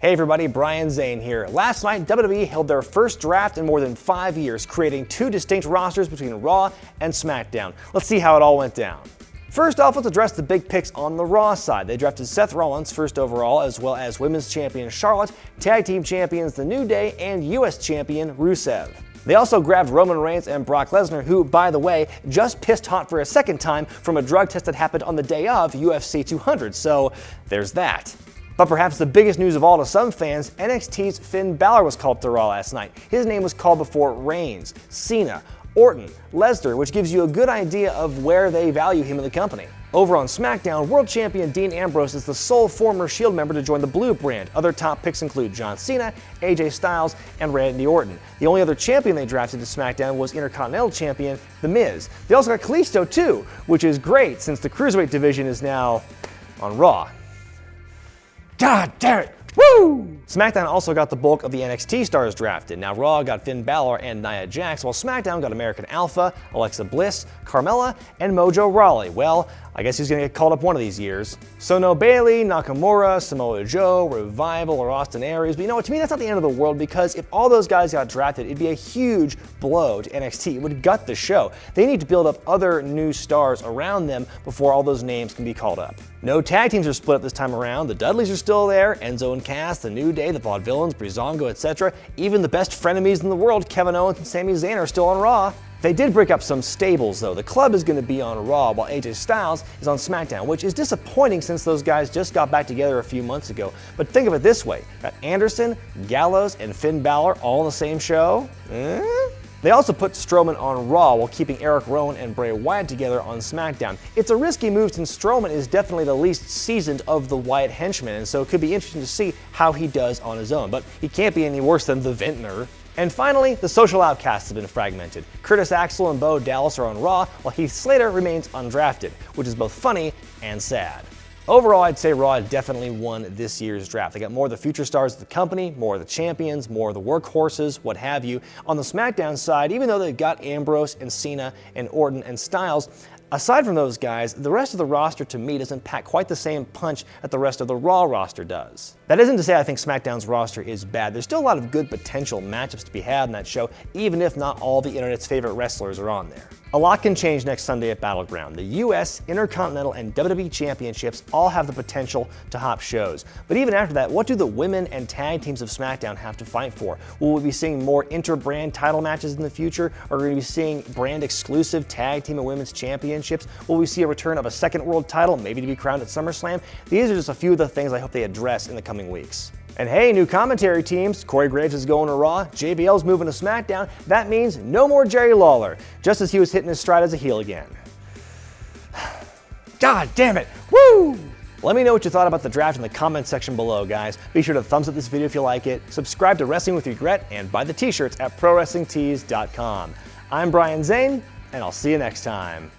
Hey everybody, Brian Zane here. Last night, WWE held their first draft in more than 5 years, creating two distinct rosters between Raw and SmackDown. Let's see how it all went down. First off, let's address the big picks on the Raw side. They drafted Seth Rollins first overall, as well as Women's Champion Charlotte, Tag Team Champions The New Day, and US Champion Rusev. They also grabbed Roman Reigns and Brock Lesnar, who, by the way, just pissed hot for a second time from a drug test that happened on the day of UFC 200, so there's that. But perhaps the biggest news of all to some fans, NXT's Finn Balor was called up to Raw last night. His name was called before Reigns, Cena, Orton, Lesnar, which gives you a good idea of where they value him in the company. Over on SmackDown, World Champion Dean Ambrose is the sole former Shield member to join the Blue brand. Other top picks include John Cena, AJ Styles, and Randy Orton. The only other champion they drafted to SmackDown was Intercontinental Champion The Miz. They also got Kalisto too, which is great since the Cruiserweight division is now on Raw. God damn it! Woo! SmackDown also got the bulk of the NXT stars drafted. Now Raw got Finn Balor and Nia Jax, while SmackDown got American Alpha, Alexa Bliss, Carmella, and Mojo Rawley. Well, I guess he's gonna get called up one of these years. So no Bayley, Nakamura, Samoa Joe, Revival, or Austin Aries. But you know what, to me that's not the end of the world, because if all those guys got drafted, it'd be a huge blow to NXT. It would gut the show. They need to build up other new stars around them before all those names can be called up. No tag teams are split up this time around. The Dudleys are still there, Enzo and Cass, The New Day, the Vaudevillains, Breezango, etc. Even the best frenemies in the world, Kevin Owens and Sami Zayn, are still on Raw. They did break up some stables though. The Club is going to be on Raw while AJ Styles is on SmackDown, which is disappointing since those guys just got back together a few months ago. But think of it this way, got Anderson, Gallows, and Finn Balor all on the same show? They also put Strowman on Raw while keeping Eric Rowan and Bray Wyatt together on SmackDown. It's a risky move since Strowman is definitely the least seasoned of the Wyatt henchmen, and so it could be interesting to see how he does on his own. But he can't be any worse than the Vintner. And finally, the Social Outcasts have been fragmented. Curtis Axel and Bo Dallas are on Raw, while Heath Slater remains undrafted, which is both funny and sad. Overall, I'd say Raw definitely won this year's draft. They got more of the future stars of the company, more of the champions, more of the workhorses, what have you. On the SmackDown side, even though they've got Ambrose and Cena and Orton and Styles, aside from those guys, the rest of the roster to me doesn't pack quite the same punch that the rest of the Raw roster does. That isn't to say I think SmackDown's roster is bad. There's still a lot of good potential matchups to be had in that show, even if not all the internet's favorite wrestlers are on there. A lot can change next Sunday at Battleground. The US, Intercontinental, and WWE Championships all have the potential to hop shows. But even after that, what do the women and tag teams of SmackDown have to fight for? Will we be seeing more inter-brand title matches in the future? Are we going to be seeing brand-exclusive tag team and women's championships? Will we see a return of a second world title, maybe to be crowned at SummerSlam? These are just a few of the things I hope they address in the coming weeks. And hey, new commentary teams. Corey Graves is going to Raw, JBL's moving to SmackDown. That means no more Jerry Lawler, just as he was hitting his stride as a heel again. God damn it, woo! Let me know what you thought about the draft in the comments section below, guys. Be sure to thumbs up this video if you like it, subscribe to Wrestling with Regret, and buy the t-shirts at ProWrestlingTees.com. I'm Brian Zane, and I'll see you next time.